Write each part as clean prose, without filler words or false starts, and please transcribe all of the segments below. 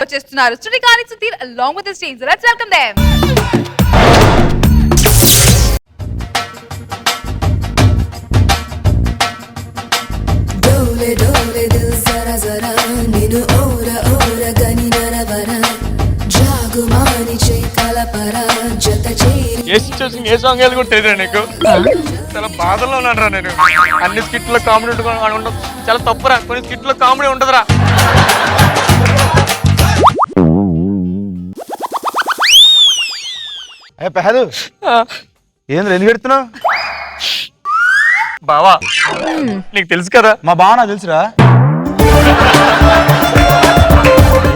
వచ్చేస్తున్నారు శ్రీకాని Sudheer along with his team. So let's welcome them. डोले डोले दिल जरा जरा निनु ओरा ओरा गनी नरवरा जागुमानी चेकला परा जत चेरी ఏ సిచ్యువేషన్ ఏ సాంగ్ వేయాలి కూడా తెలియదు నీకు. చాలా బాధలో ఉన్నాను రా నేను. అన్ని స్కిట్లో కామెడీ ఉండదు, చాలా తప్పురా. కొన్ని స్కిట్లో కామెడీ ఉండదురా. అయ్యా పెహదు ఏంద్ర ఎందుకు ఎడుతున్నావు? బావా నీకు తెలుసు కదా మా బావ నాకు తెలుసురా.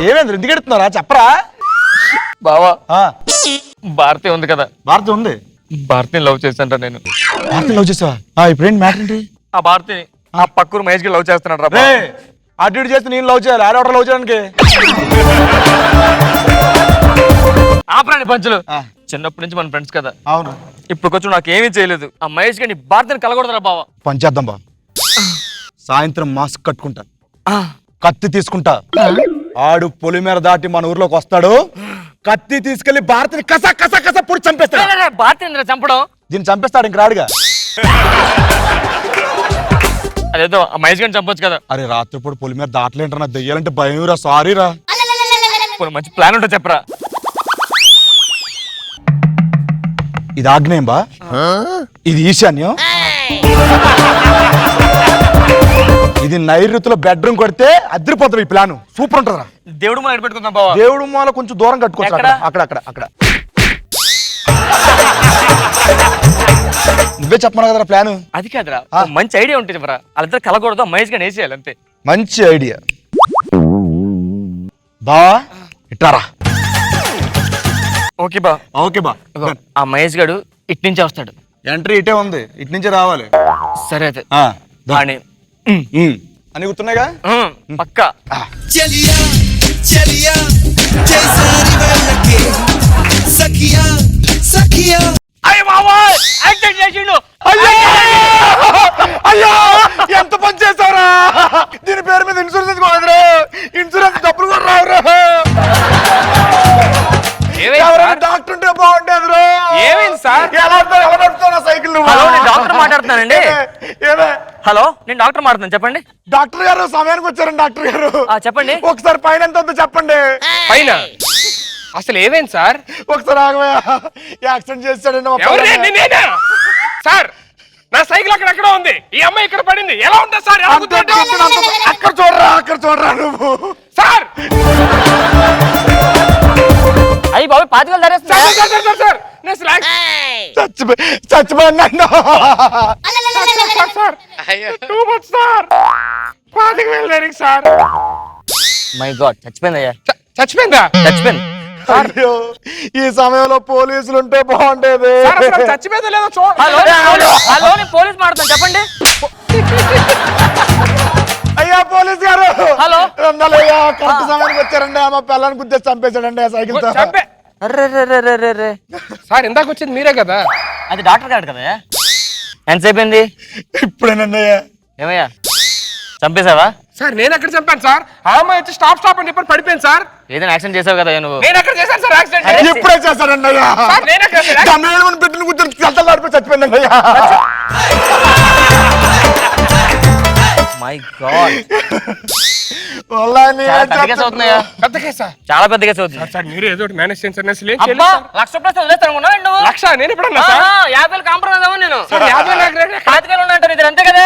ఏమేంద్ర ఎందుకు ఎడుతున్నారా చెప్పరా? బావా ఆ, భారతి ఉంది కదా, భారతి ఉంది. భారతిని లవ్ చేశాను నేను. భారతి లవ్ చేసావా? ఇప్పుడు ఏంటి మ్యాటర్ ఏంటి? ఆ భారతిని ఆ పక్కూరు మహేష్ కి లవ్ చేస్తున్నాడు రా. రే అటు ఇటు చేస్తే నేను లవ్ చేయాలి, ఆడవాడు లవ్ చేయడానికి. ఆపరాని పంచులు. చిన్నప్పటి నుంచి మన ఫ్రెండ్స్ కదా. అవును. ఇప్పుడు కొంచెం నాకు ఏమీ చేయలేదు. ఆ మహేష్ గారిని భారతిని కలగొడదురా బావా. పంచేద్దాం బా. సాయంత్రం మాస్క్ కట్టుకుంటా, కత్తి తీసుకుంటా, ఆడు పొలిమేర దాటి మన ఊర్లోకి వస్తాడు, కత్తి తీసుకెళ్లి భారతిని కస కస కస పొడి చంపేస్తాడు. భారతిని చంపడం, దీన్ని చంపేస్తాడు ఇంక రాడుగా. అదేదో ఆ మహేష్ గారిని చంపొచ్చు కదా. అరే రాత్రిపూట పొలిమేర దాటలేంటారా, దెయ్యాలంటే భయం రా. సారీ రా. మంచి ప్లాన్ ఉంటే చెప్పరా. ఇది ఆగ్నేయం బా, ఇది ఈశాన్యం, ఇది నైరుతిలో బెడ్రూమ్ కొడితే అద్దరిపోతుంది. ఈ ప్లాన్ సూపర్ ఉంటుందిరా. దేవుడు మనం పెట్టుకుందాం బావా. దేవుడు మాల కొంచెం దూరం కట్టుకోవచ్చు. అక్కడ అక్కడ అక్కడ నువ్వే చెప్పమను కదరా ప్లాన్. అది కాదురా, మంచి ఐడియా ఉంటుంది చెప్పరా. వాళ్ళిద్దరు కలగకూడదు, మహేష్ గారిని వేసేయాలి అంతే. మంచి ఐడియా బా. ఇట్టారా. ఓకే బా. ఓకే బా. ఆ మహేష్ గారు ఇటు నుంచే వస్తాడు. ఎంట్రీ ఇటే ఉంది, ఇటు నుంచే రావాలి. సరే అయితే అని అని గుర్తున్నాయిగా పక్కా. चलिया चलिया जैसारी वालके सखिया सखिया అయ్య బాబా యాక్షన్ చేసిండు. అయ్యో ఎంత పని చేశారా? దీని పేరు మీద ఇన్సూరెన్స్ కొనదురా. ఇన్సూరెన్స్ డబ్బులు కూడా రావురా. డాక్టర్ ఉంటే బాగుండేది. ఏమైంది సార్? ఎలా నడుపుతావు సైకిల్? హలో నేను డాక్టర్ మాట్లాడుతున్నానండి. హలో నేను డాక్టర్ మాట్లాడుతున్నాను, చెప్పండి. డాక్టర్ గారు సమయానికి వచ్చారండి. డాక్టర్ గారు చెప్పండి. ఒకసారి పైన ఎంత ఉందో చెప్పండి. పైన అసలు ఏమైంది సార్? ఒకసారి ఆగవయ్యా. యాక్సిడెంట్ చేశాడండి మా ఎవరు? పిల్లగాడు. నేనేనా సార్? నా సైకిల్ అక్కడ ఉంది, ఈ అమ్మాయి ఇక్కడ పడింది. ఎలా ఉంటా సార్? ఎలా కుదురుతుంది? అక్కడ చూడరా, అక్కడ చూడరా నువ్వు. సార్ అయ్యి బాబు పాతికలు ధరేస్తా. సార్ నేను స్లాక్ చచ్చిపోయినా sir. Too much sir. 25,000 sir. My God చచ్చిపోయిందయ్యా. చచ్చిపోయిందా? చచ్చిపోయింది. అయ్యో ఈ సమయంలో పోలీసులు ఉంటే బాగుండేది. సార్ అసలు చచ్చిపోయిందా లేదో హలో చూడండి. హలో నేను పోలీస్ మాట్లాడుతాను, చెప్పండి. అయ్యా పోలీస్ గారు. హలో. అయ్యా కరెక్ట్ సమయానికి వచ్చారండి. మా పిల్లని గుద్దేసి చంపేశాడండి ఆ సైకిల్ తో. చంపే అర్రే సార్ ఇందాక వచ్చింది మీరే కదా? అది డాక్టర్ గారు కదా. ఎంతసేపు అయింది? ఇప్పుడేనండి. ఏమయ్యా చంపేశావా? సార్ నేను ఎక్కడ చంపాను సార్? ఆ అమ్మాయి వచ్చి స్టాప్ అని చెప్పి పడిపోయింది సార్. ఏదైనా యాక్షన్ చేసావు కదా నువ్వు? నేను ఎక్కడ చేశాను సార్ యాక్సిడెంట్? ఇప్పుడే చేశాడండి అయ్యా. సార్ నేను ఎక్కడ చేశాను? గమేళమని పెట్టిన గుర్తు చల్లలాడిపోయి చచ్చిపోయిందండి అయ్యా. మై గాడ్ చాలా పెద్ద కేసు అవుతున్నాయా? పెద్ద కేసా? చాలా పెద్ద కేసు అవుతుంది. సార్ మీరు ఏదో ఒకటి మేనేజ్ చేయండి సార్. నేను అసలు ఏం అబ్బా చేయలేదు సార్. 1,00,000 వదిలేస్తాను అనుకున్నావా నువ్వు? లక్ష నేను ఎప్పుడన్నా సార్? 50,000 కాంప్రమైజ్ అవ్వను నేను. సార్ 50 నాకు రేట్ ఎక్కడ? 25,000 ఉన్నాయంటారు ఇద్దరు, అంతే కదా?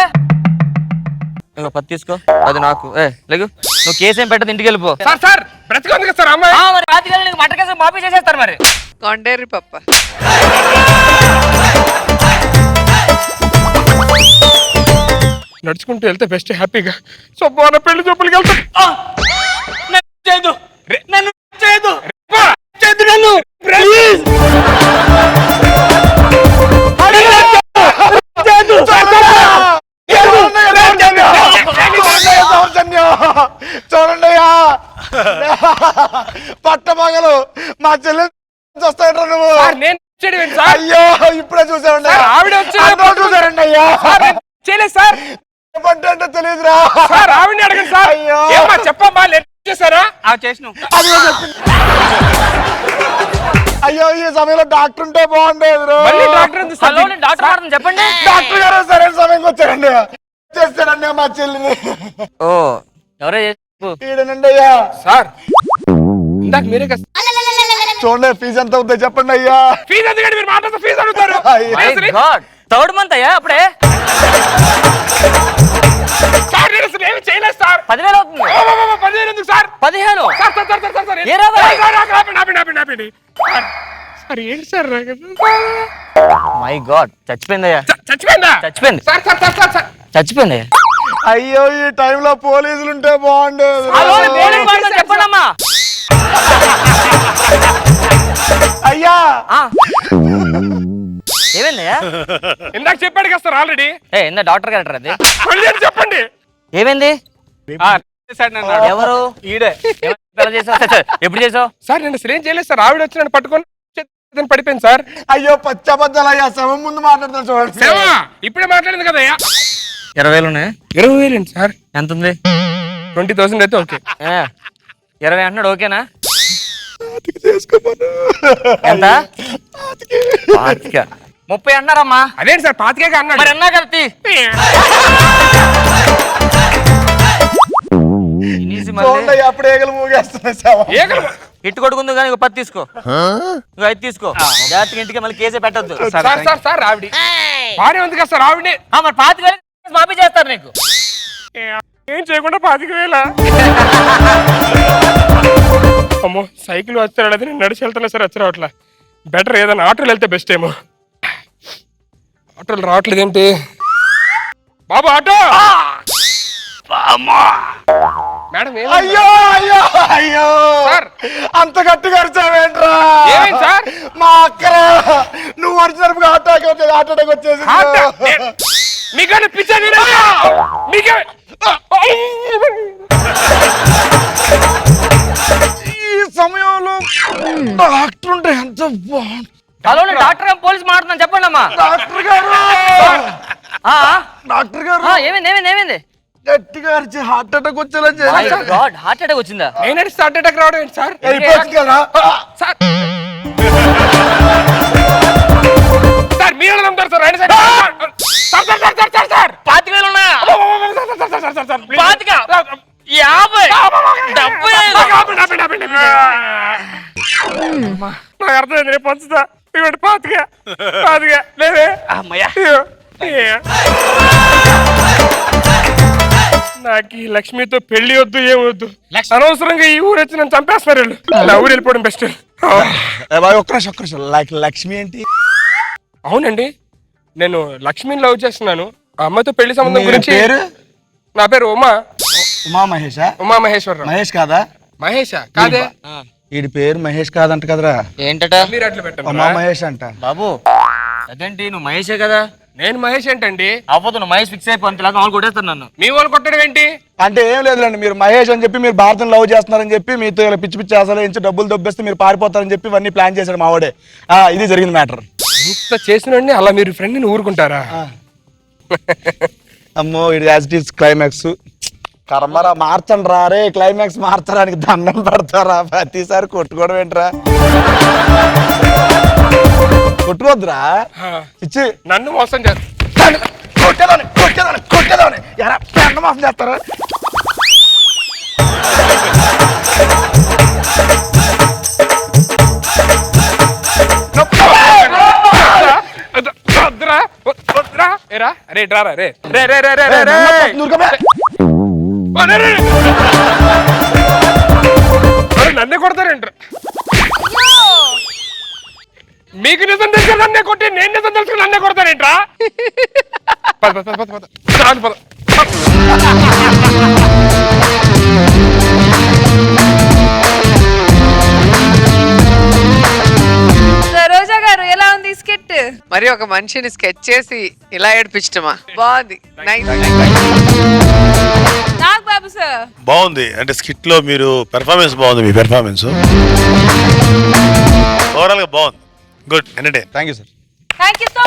ఇంకో 10 తీసుకో, అది నాకు. లేగు నువ్వు కేసు ఏం పెట్టదు, ఇంటికి వెళ్ళిపో. సార్ సార్ బ్రతికుంది కదా సార్ అమ్మాయి? మరి 25,000 నీకు మటర్ కేసు మాఫీ చేసేస్తారు మరి. కొండేరి పప్ప నడుచుకుంటూ వెళ్తే బెస్ట్ హ్యాపీగా. సో బాగా పెళ్లి చూపులకి వెళ్తా. చేయదు నన్ను చేయదు నన్ను ప్లీజ్. చూడండి పట్టమగలు మా చెల్లె వస్తాయంట నువ్వు. నేను చేయడం సార్? అయ్యో ఇప్పుడే చూసారండి. ఆవిడ వచ్చి చూసారండి అయ్యా. చేయలేదు సార్. ఏమంటే తెలియదురా సార్. ఆవిడని అడగండి సార్. అయ్యో ఏమ్మా చెప్పమ్మా. చేశారా? చేసిన అయ్యో ఈ సమయంలో డాక్టర్ ఉంటే బాగుండేది రో. మళ్ళీ డాక్టర్ ఎందుకు సార్? డాక్టర్ చెప్పండి. డాక్టర్ గారు సరైన సమయంకి వచ్చారండి. చేస్తాడండి మా చెల్లిని. ఓ ఎవరో ఈడనండి అయ్యా. సార్ ఇందాక మీరే కదా చూడండి ఫీజు ఎంత అవుతుందో చెప్పండి అయ్యా. ఫీజు ఎందుకంటే మీరు మాట్లాడుతూ ఫీజు అడుగుతారు. థర్డ్ మంత్ అయ్యా అప్పుడే సార్ నేను అసలు ఏమి చేయలేదు సార్. 10,000 అవుతుంది. 10,000 ఎందుకు sir? 15 sir sir sir sir sir ఏ రాదా? ఆపండి. సార్ ఏంటి సార్ మై గాడ్ చచ్చిపోయిందయ్యా. చచ్చిపోయిందా? చచ్చిపోయింది. Sir sir sir sir sir చచ్చిపోయిందయ్యా. అయ్యో ఈ టైంలో పోలీసులు ఉంటే బాగుండేది రో. చెప్పండి అమ్మా. అయ్యా ఏమైందయ్యా? ఇందాక చెప్పాడు కదా సార్ ఆల్రెడీ. ఏందా డాక్టర్ గారు అది మళ్ళీ అని చెప్పండి. ఏమైంది? ఎవరు ఈడే ఎప్పుడు చేసావు? సార్ నేను అసలు ఏం చేయలేదు సార్. ఆవిడ వచ్చి నన్ను పట్టుకొని చేతిని పడిపోయింది సార్. అయ్యో పచ్చబద్దాలు అయ్యా శవం ముందు మాట్లాడతాను చూడండి. సేవ ఇప్పుడే మాట్లాడింది కదా 20,000 ఉన్నాయి. 20,000 ఏంటి సార్? ఎంత ఉంది? 20,000 అయితే ఓకే. 20 అంటున్నాడు ఓకేనా? ఎంత? 30 అన్నారమ్మా. అదేంటి సార్ 25 అన్నాడు. మరి అన్నా కత్తి చూడండి అయ్యా, అప్పుడు ఏగలు మూగేస్తున్నాయి శవం. ఇట్టు కొడుకుంది కానీ 10 తీసుకో. 5 తీసుకో. జాగ్రత్తగా ఇంటికి మళ్ళీ కేసే పెట్టద్దు. సార్ సార్ సార్ ఆవిడ భార్య ఉంది కదా సార్ ఆవిడని మరి 25,000 మాఫీ చేస్తారు నీకు. ఏం చేయకుండా 25,000. అమ్మో సైకిల్ వచ్చాడు అది నేను నడిచి వెళ్తున్నా సార్ వచ్చి రావట్లా. బెటర్ ఏదైనా ఆటోలు వెళ్తే బెస్ట్ ఏమో. ఆటోలు రావట్లేదు ఏంటి బాబు? ఆటో మేడం అయ్యో అయ్యో అయ్యో సార్ అంత గట్టిగా అరిచావేంట్రా? ఏమైంది సార్? మా అక్కరా నువ్వు వచ్చినప్పుడు అటాక్ వచ్చేసి మీకన్నా పిచ్చా మీకే ఈ సమయంలో డాక్టర్ ఉంటే ఎంత బాగుంది. హలో డాక్టర్ గారు పోలీస్ మాట్లాడుతున్నాను చెప్పండి అమ్మా. డాక్టర్ గారు డాక్టర్ గారు ఏమైంది ఏమైంది ఏమైంది? గట్టిగా అరిచి హార్ట్ అటాక్ వచ్చేలా హార్ట్ అటాక్ వచ్చిందా? నేను అడిస్తే హార్ట్ అటాక్ రావడం ఏంటి సార్? కదా సార్ సార్ మీరు నమ్ముతారు సార్. రండి sir. Sir sir sir sir sir sir 25,000 ఉన్నాయా? 50, 70. నాకు అర్థమైంది. రేపు పంచుతా ఇవ్వండి. 25 లేదే అమ్మయ్యా. నాకు ఈ లక్ష్మితో పెళ్లి వద్దు ఏమొద్దు. అనవసరంగా ఈ ఊరు వచ్చి నన్ను చంపేస్తున్నారు వీళ్ళు. నా ఊరు వెళ్ళిపోవడం బెస్ట్. ఒక్క నిమిషం లక్ష్మి ఏంటి? అవునండి నేను లక్ష్మిని లవ్ చేస్తున్నాను. ఆ అమ్మాయితో పెళ్లి సంబంధం గురించి. పేరు? నా పేరు ఉమా మహేషా? ఉమా మహేశ్వరరావు. మహేష్ కాదా? మహేషా కాదే. వీడి పేరు మహేష్ కాదంట కదరా? ఏంటట? మీరు అట్లా పెట్టండి. ఉమా మహేష్ అంట. బాబు అదేంటి నువ్వు మహేషే కదా? నేను మహేష్ ఏంటండి? అవ్వదు నువ్వు మహేష్ ఫిక్స్ అయిపోయి అంతలాగా వాళ్ళు కొట్టేస్తాను నన్ను. మీ వాళ్ళు కొట్టడం ఏంటి? అంటే ఏం లేదులేండి, మీరు మహేష్ అని చెప్పి మీరు భారతం లవ్ చేస్తున్నారని చెప్పి మీతో ఇలా పిచ్చి పిచ్చి అసలు ఇంచి డబ్బులు దొబ్బేస్తే మీరు పారిపోతారని చెప్పి ఇవన్నీ ప్లాన్ చేశాడు మావాడే. ఇది జరిగింది మ్యాటర్. ఇంత చేసినండి అలా మీరు ఫ్రెండ్ని ఊరుకుంటారా? అమ్మో ఇది యాజ్ ఇట్ ఈస్ క్లైమాక్స్. కర్మరా మార్చండి రా రే. క్లైమాక్స్ మార్చడానికి దండం పెడతారా? ప్రతిసారి కొట్టుకోవడం ఏంట్రా? కొట్టుకోవద్దురా. ఇచ్చి నన్ను మోసం చేస్తారు. కొట్టేదాన్ని ఎరా మోసం చేస్తారా? వద్దురా వద్దురా. ఏరా రే డ్రారా రే రే రే రే రే రే రే నన్నే కొడతారేంట్రా? మీకు నిజం తెలిసి నన్నే కొట్టి నేను నిజం తెలుసు నన్నే కొడతారేంట్రా? పద పద పద పద చాలు పద. సరోజా గారు ఎలా ఉంది స్కెట్? మరి ఒక మనిషిని స్కెచ్ చేసి ఇలా ఏడిపించటమా? బాగుంది. నాగ్ బాబు సార్ బాగుంది. అంటే స్కిట్ లో మీరు పెర్ఫార్మెన్స్ బాగుంది. మీ పెర్ఫార్మెన్స్ ఓవరాల్ గా బాగుంది. Good entertain. Thank you sir. Thank you so